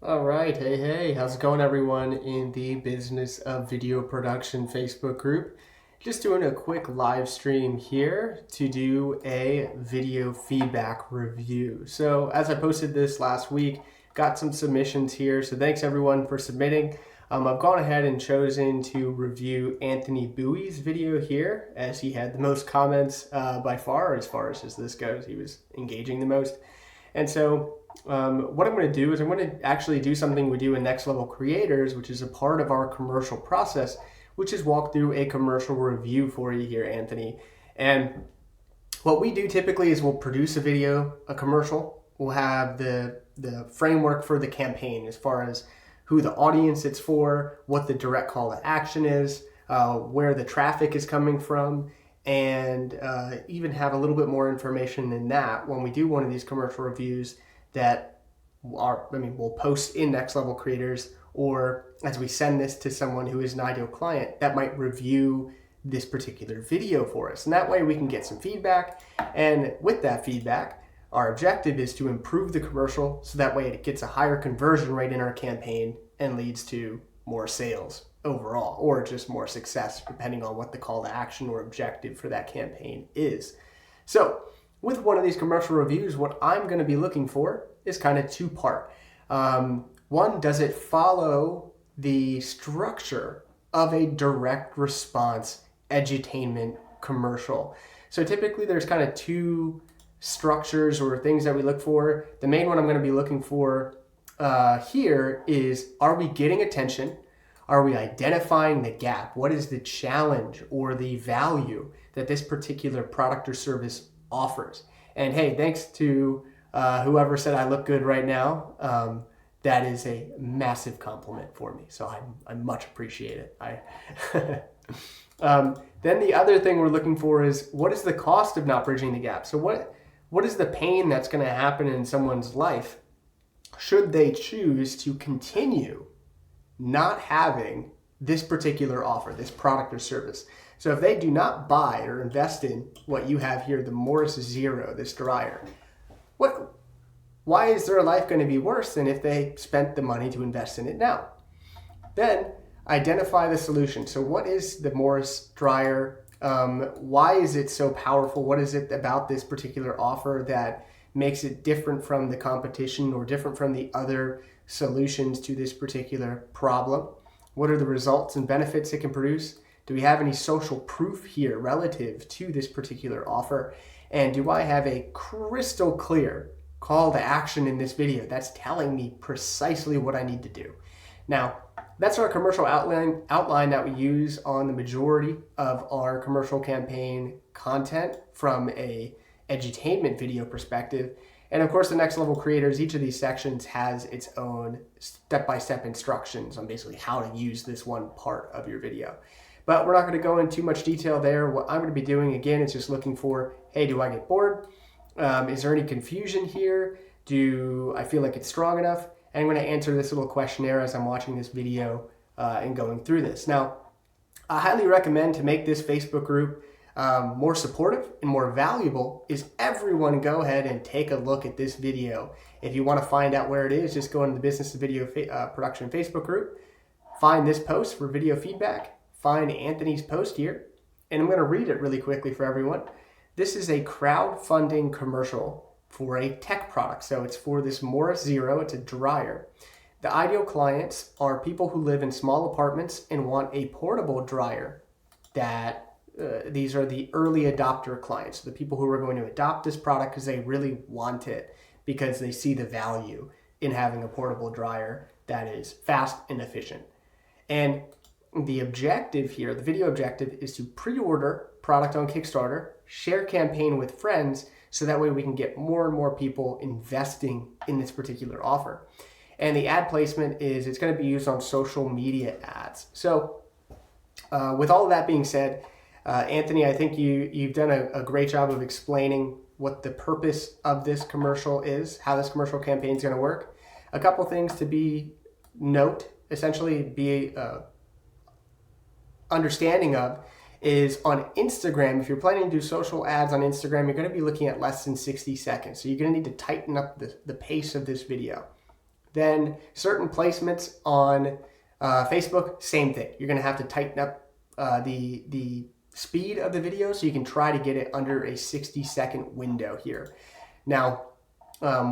All right, hey, how's it going, everyone in the Business of Video Production Facebook group? Just doing a quick live stream here to do a video feedback review. So, as I posted this last week, got some submissions here, so thanks everyone for submitting. I've gone ahead and chosen to review Anthony Bowie's video here, as he had the most comments by far as this goes. He was engaging the most. And so what I'm going to do is I'm going to actually do something we do in Next Level Creators, which is a part of our commercial process, which is walk through a commercial review for you here, Anthony. And what we do typically is we'll produce a video, a commercial. We'll have the framework for the campaign as far as who the audience it's for, what the direct call to action is, where the traffic is coming from, and even have a little bit more information than that when we do one of these commercial reviews that we'll post in Next Level Creators, or as we send this to someone who is an ideal client that might review this particular video for us. And that way we can get some feedback. And with that feedback, our objective is to improve the commercial so that way it gets a higher conversion rate in our campaign and leads to more sales overall, or just more success, depending on what the call to action or objective for that campaign is. So, with one of these commercial reviews, what I'm going to be looking for is kind of two-part. One, does it follow the structure of a direct response edutainment commercial? So typically there's kind of two structures or things that we look for. The main one I'm going to be looking for here is, are we getting attention? Are we identifying the gap? What is the challenge or the value that this particular product or service offers? And hey, thanks to whoever said I look good right now. That is a massive compliment for me. So I much appreciate it. Then the other thing we're looking for is, what is the cost of not bridging the gap? So what is the pain that's going to happen in someone's life should they choose to continue not having this particular offer, this product or service? So if they do not buy or invest in what you have here, the Morus Zero, this dryer, why is their life going to be worse than if they spent the money to invest in it now? Then identify the solution. So what is the Morus dryer? Why is it so powerful? What is it about this particular offer that makes it different from the competition or different from the other solutions to this particular problem? What are the results and benefits it can produce? Do we have any social proof here relative to this particular offer? And do I have a crystal clear call to action in this video that's telling me precisely what I need to do? Now, that's our commercial outline that we use on the majority of our commercial campaign content from a edutainment video perspective. And of course, the Next Level Creators, each of these sections has its own step-by-step instructions on basically how to use this one part of your video. But we're not going to go into too much detail there. What I'm going to be doing, again, is just looking for, hey, do I get bored? Is there any confusion here? Do I feel like it's strong enough? And I'm going to answer this little questionnaire as I'm watching this video and going through this. Now, I highly recommend, to make this Facebook group more supportive and more valuable, is everyone go ahead and take a look at this video. If you want to find out where it is, just go into the Business of Video Production Facebook group, find this post for video feedback, find Anthony's post here, and I'm going to read it really quickly for everyone. This is a crowdfunding commercial for a tech product. So it's for this Morus Zero. It's a dryer. The ideal clients are people who live in small apartments and want a portable dryer. These are the early adopter clients, the people who are going to adopt this product because they really want it, because they see the value in having a portable dryer that is fast and efficient. And the objective here, the video objective, is to pre-order product on Kickstarter, share campaign with friends, so that way we can get more and more people investing in this particular offer. And the ad placement is, it's going to be used on social media ads. So with all of that being said, Anthony, I think you've done a great job of explaining what the purpose of this commercial is, how this commercial campaign is going to work. A couple things to essentially be understanding of, is on Instagram, if you're planning to do social ads on Instagram, you're going to be looking at less than 60 seconds. So you're going to need to tighten up the pace of this video. Then certain placements on Facebook, same thing. You're going to have to tighten up the speed of the video so you can try to get it under a 60-second window here. Now,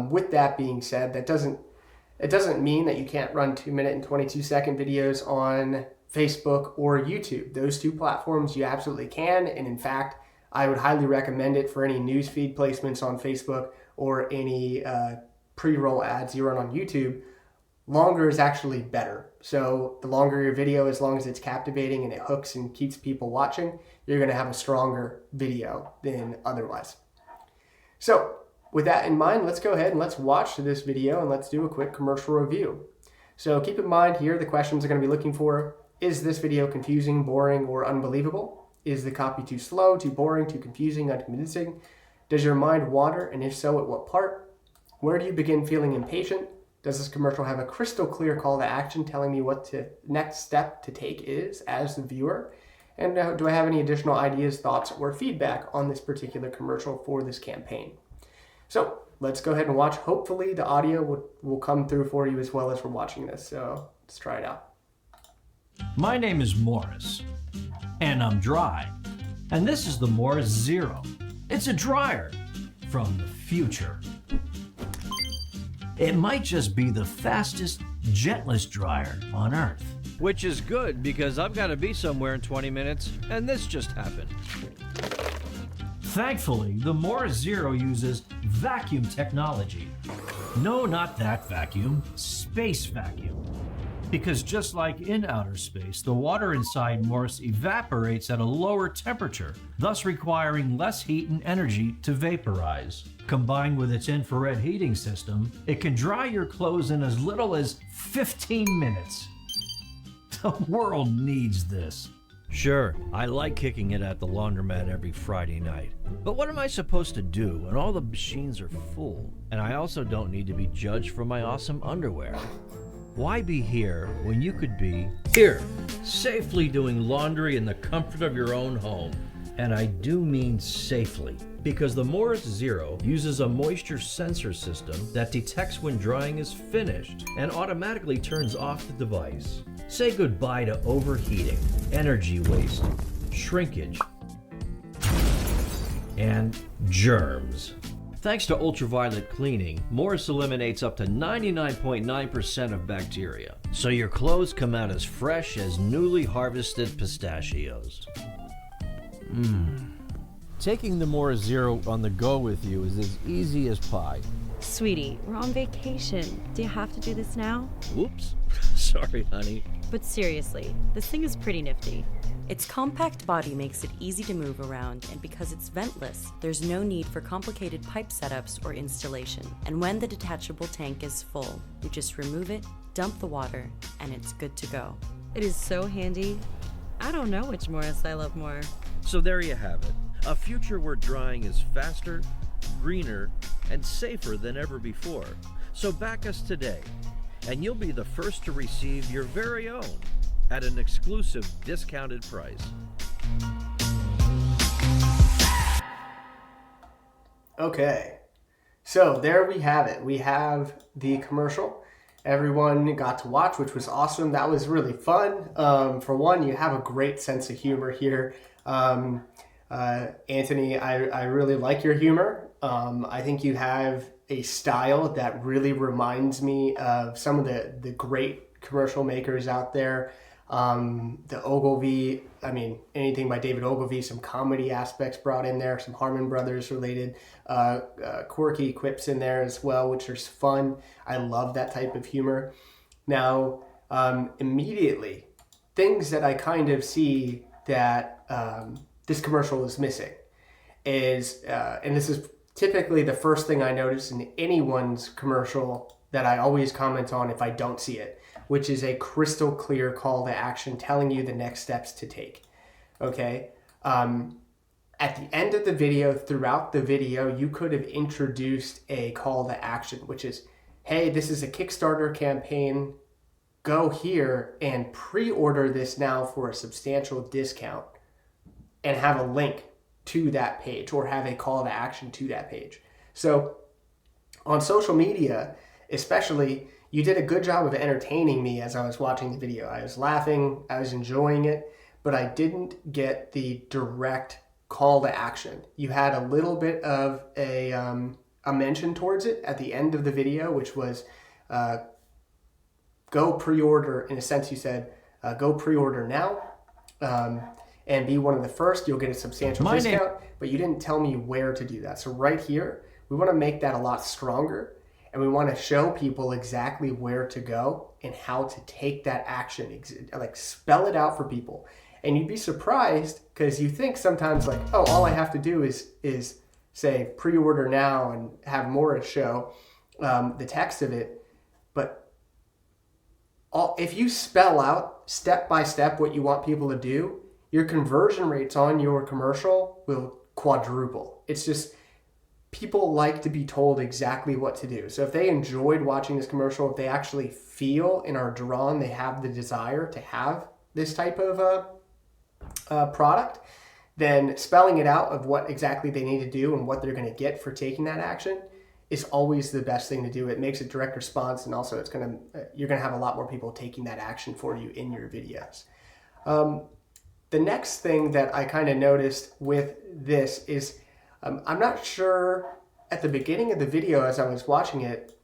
with that being said, it doesn't mean that you can't run 2-minute and 22-second videos on Facebook or YouTube. Those two platforms you absolutely can, and in fact, I would highly recommend it for any newsfeed placements on Facebook or any pre-roll ads you run on YouTube. Longer is actually better. So the longer your video, as long as it's captivating and it hooks and keeps people watching, you're going to have a stronger video than otherwise. So with that in mind, let's go ahead and let's watch this video and let's do a quick commercial review. So keep in mind here, the questions are going to be looking for: is this video confusing, boring, or unbelievable? Is the copy too slow, too boring, too confusing, unconvincing? Does your mind wander, and if so, at what part? Where do you begin feeling impatient? Does this commercial have a crystal clear call to action telling me what the next step to take is as the viewer? And do I have any additional ideas, thoughts, or feedback on this particular commercial for this campaign? So let's go ahead and watch. Hopefully the audio will come through for you as well as we're watching this. So let's try it out. My name is Morus, and I'm dry. And this is the Morus Zero. It's a dryer from the future. It might just be the fastest, gentlest dryer on Earth. Which is good, because I've got to be somewhere in 20 minutes, and this just happened. Thankfully, the Morus Zero uses vacuum technology. No, not that vacuum, space vacuum. Because just like in outer space, the water inside Morus evaporates at a lower temperature, thus requiring less heat and energy to vaporize. Combined with its infrared heating system, it can dry your clothes in as little as 15 minutes. The world needs this. Sure, I like kicking it at the laundromat every Friday night. But what am I supposed to do when all the machines are full? And I also don't need to be judged for my awesome underwear. Why be here when you could be here, safely doing laundry in the comfort of your own home? And I do mean safely, because the Morus Zero uses a moisture sensor system that detects when drying is finished and automatically turns off the device. Say goodbye to overheating, energy waste, shrinkage, and germs. Thanks to ultraviolet cleaning, Morus eliminates up to 99.9% of bacteria, so your clothes come out as fresh as newly harvested pistachios. Taking the Morus Zero on the go with you is as easy as pie. Sweetie, we're on vacation. Do you have to do this now? Whoops. Sorry, honey. But seriously, this thing is pretty nifty. Its compact body makes it easy to move around, and because it's ventless, there's no need for complicated pipe setups or installation. And when the detachable tank is full, you just remove it, dump the water, and it's good to go. It is so handy. I don't know which Morus I love more. So there you have it. A future where drying is faster, greener, and safer than ever before. So back us today, and you'll be the first to receive your very own at an exclusive discounted price. Okay, so there we have it. We have the commercial. Everyone got to watch, which was awesome. That was really fun. For one, you have a great sense of humor here. Anthony, I really like your humor. I think you have a style that really reminds me of some of the great commercial makers out there. The Ogilvy, anything by David Ogilvy, some comedy aspects brought in there, some Harmon Brothers related, quirky quips in there as well, which are fun. I love that type of humor. Now, immediately, things that I kind of see that this commercial is missing is, and this is typically the first thing I notice in anyone's commercial that I always comment on if I don't see it, which is a crystal clear call to action telling you the next steps to take. Okay? At the end of the video, throughout the video, you could have introduced a call to action, which is, hey, this is a Kickstarter campaign. Go here and pre-order this now for a substantial discount, and have a link to that page or have a call to action to that page. So on social media, especially you did a good job of entertaining me as I was watching the video. I was laughing, I was enjoying it, but I didn't get the direct call to action. You had a little bit of a mention towards it at the end of the video, which was go pre-order. In a sense, you said go pre-order now and be one of the first. You'll get a substantial discount, but you didn't tell me where to do that. So right here, we want to make that a lot stronger, and we want to show people exactly where to go and how to take that action, like spell it out for people. And you'd be surprised, because you think sometimes like, oh, all I have to do is say pre-order now and have Morus show the text of it. But if you spell out step by step what you want people to do, your conversion rates on your commercial will quadruple. It's just, people like to be told exactly what to do. So if they enjoyed watching this commercial, if they actually feel and are drawn, they have the desire to have this type of product, then spelling it out of what exactly they need to do and what they're going to get for taking that action is always the best thing to do. It makes a direct response, and also you're going to have a lot more people taking that action for you in your videos. The next thing that I kind of noticed with this is I'm not sure at the beginning of the video as I was watching it,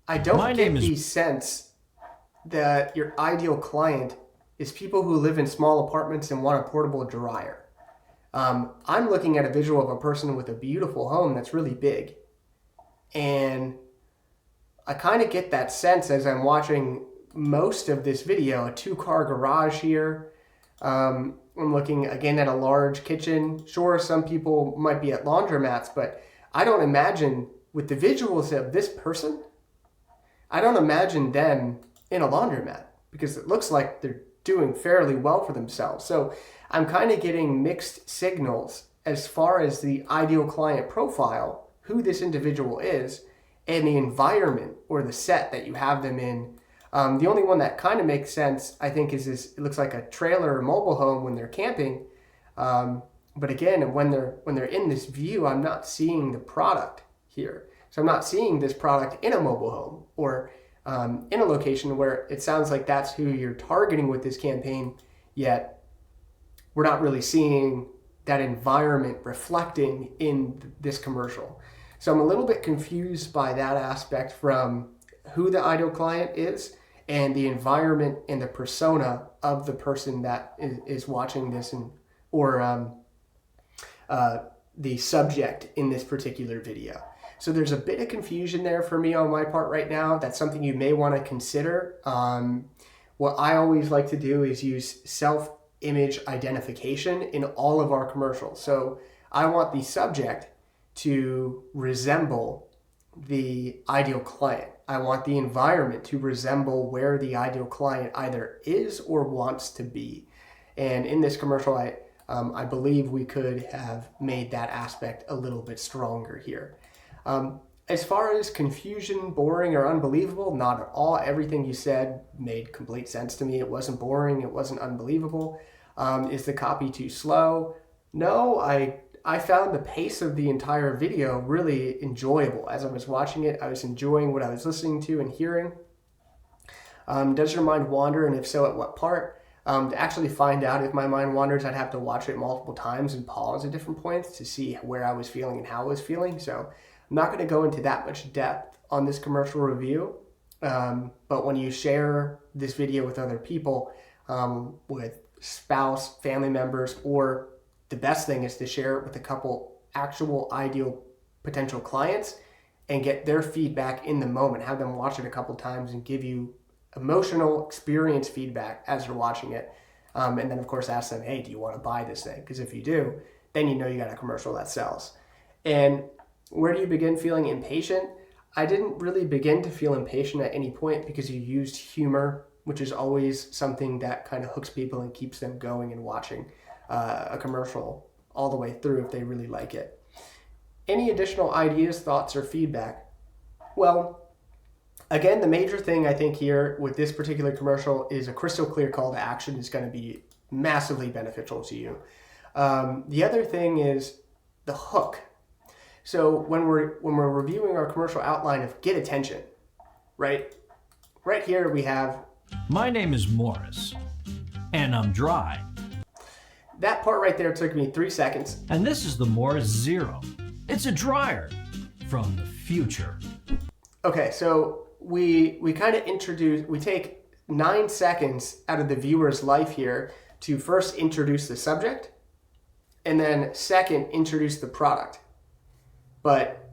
I don't get the sense that your ideal client is people who live in small apartments and want a portable dryer. I'm looking at a visual of a person with a beautiful home that's really big. And I kind of get that sense as I'm watching most of this video, a 2-car garage here. I'm looking again at a large kitchen. Sure, some people might be at laundromats, but I don't imagine, with the visuals of this person, I don't imagine them in a laundromat, because it looks like they're doing fairly well for themselves. So I'm kind of getting mixed signals as far as the ideal client profile, who this individual is, and the environment or the set that you have them in. The only one that kind of makes sense, I think, is this. It looks like a trailer or mobile home when they're camping. But again, when they're in this view, I'm not seeing the product here. So I'm not seeing this product in a mobile home or in a location where it sounds like that's who you're targeting with this campaign, yet we're not really seeing that environment reflecting in this commercial. So I'm a little bit confused by that aspect from who the ideal client is and the environment and the persona of the person that is watching this, or the subject in this particular video. So there's a bit of confusion there for me on my part right now. That's something you may want to consider. What I always like to do is use self-image identification in all of our commercials. So I want the subject to resemble the ideal client. I want the environment to resemble where the ideal client either is or wants to be. And in this commercial, I believe we could have made that aspect a little bit stronger here. As far as confusion, boring, or unbelievable, not at all. Everything you said made complete sense to me. It wasn't boring. It wasn't unbelievable. Is the copy too slow? No, I found the pace of the entire video really enjoyable. As I was watching it, I was enjoying what I was listening to and hearing. Does your mind wander, and if so, at what part? To actually find out if my mind wanders, I'd have to watch it multiple times and pause at different points to see where I was feeling and how I was feeling. So I'm not going to go into that much depth on this commercial review. But when you share this video with other people, with spouse, family members, or the best thing is to share it with a couple actual ideal potential clients and get their feedback in the moment. Have them watch it a couple times and give you emotional experience feedback as you're watching it. And then, of course, ask them, hey, do you want to buy this thing? Because if you do, then you know you got a commercial that sells. And where do you begin feeling impatient? I didn't really begin to feel impatient at any point because you used humor, which is always something that kind of hooks people and keeps them going and watching a commercial all the way through if they really like it. Any additional ideas, thoughts, or feedback? Well, again, the major thing I think here with this particular commercial is a crystal clear call to action is going to be massively beneficial to you. The other thing is the hook. So when we're reviewing our commercial outline of get attention, right? Right here we have, My name is Morris, and I'm dry. that part right there took me 3 seconds. And this is the Morus Zero. It's a dryer from the future. Okay, so we kind of we take 9 seconds out of the viewer's life here to first introduce the subject, and then second, introduce the product. But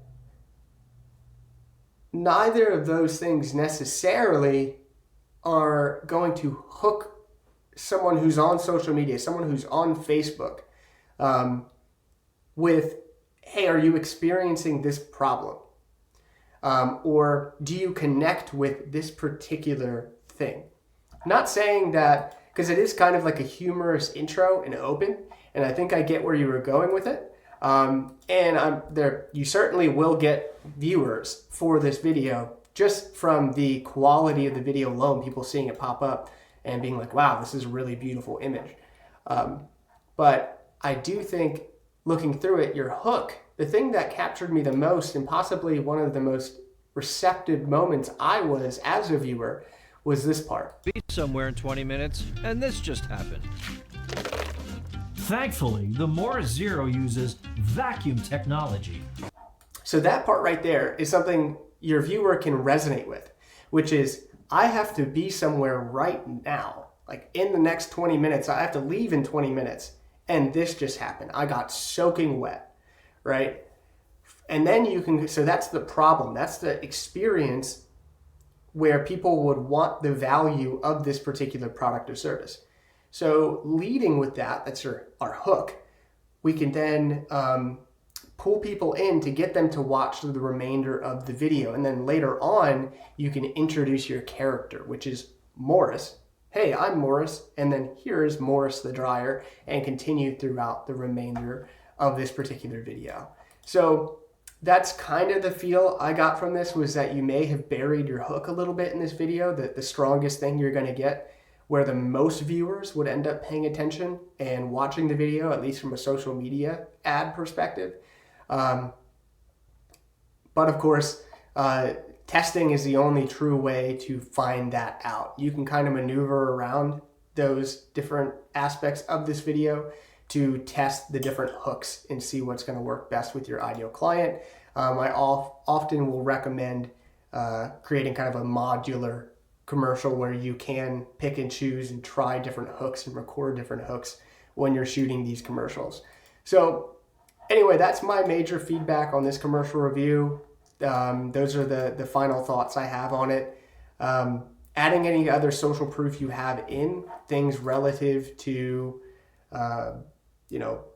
neither of those things necessarily are going to hook someone who's on social media, someone who's on Facebook, with, hey, are you experiencing this problem? Or do you connect with this particular thing? Not saying that, because it is kind of like a humorous intro and open, and I think I get where you were going with it. You certainly will get viewers for this video just from the quality of the video alone, people seeing it pop up and being like, wow, this is a really beautiful image. But I do think, looking through it, your hook, the thing that captured me the most, and possibly one of the most receptive moments I was as a viewer, was this part. Be somewhere in 20 minutes, and this just happened. Thankfully, the Morus Zero uses vacuum technology. So that part right there is something your viewer can resonate with, which is, I have to be somewhere right now, like in the next 20 minutes. I have to leave in 20 minutes, and this just happened. I got soaking wet, right? And then you can, so that's the problem. That's the experience where people would want the value of this particular product or service. So leading with that, that's our hook, we can then pull people in to get them to watch the remainder of the video. And then later on, you can introduce your character, which is Morus. Hey, I'm Morus, and then here's Morus the dryer, and continue throughout the remainder of this particular video. So that's kind of the feel I got from this, was that you may have buried your hook a little bit in this video, that the strongest thing you're going to get, where the most viewers would end up paying attention and watching the video, at least from a social media ad perspective. But of course, testing is the only true way to find that out. You can kind of maneuver around those different aspects of this video to test the different hooks and see what's going to work best with your ideal client. I often will recommend creating kind of a modular commercial where you can pick and choose and try different hooks and record different hooks when you're shooting these commercials. So anyway, that's my major feedback on this commercial review. Those are the final thoughts I have on it. Adding any other social proof you have in, things relative to,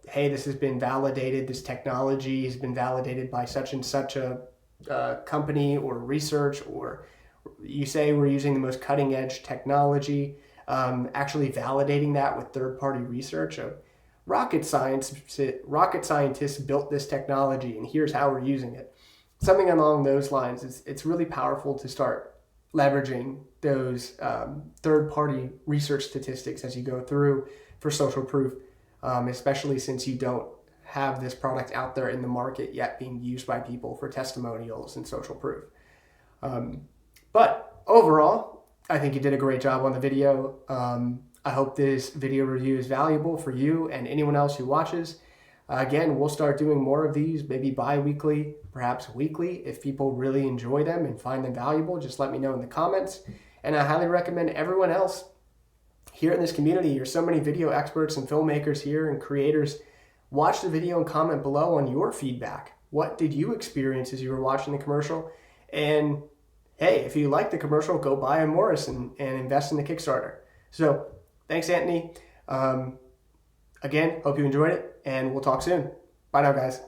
hey, this has been validated, this technology has been validated by such and such a company or research, or you say we're using the most cutting edge technology, actually validating that with third-party research of rocket scientists built this technology and here's how we're using it. Something along those lines. It's really powerful to start leveraging those third-party research statistics as you go through for social proof, especially since you don't have this product out there in the market yet being used by people for testimonials and social proof. But overall, I think you did a great job on the video. I hope this video review is valuable for you and anyone else who watches. Again, we'll start doing more of these, maybe bi-weekly, perhaps weekly. If people really enjoy them and find them valuable, just let me know in the comments. And I highly recommend everyone else here in this community. There's so many video experts and filmmakers here and creators. Watch the video and comment below on your feedback. What did you experience as you were watching the commercial? And hey, if you like the commercial, go buy a Morus and invest in the Kickstarter. So thanks, Anthony. Again, hope you enjoyed it, and we'll talk soon. Bye now, guys.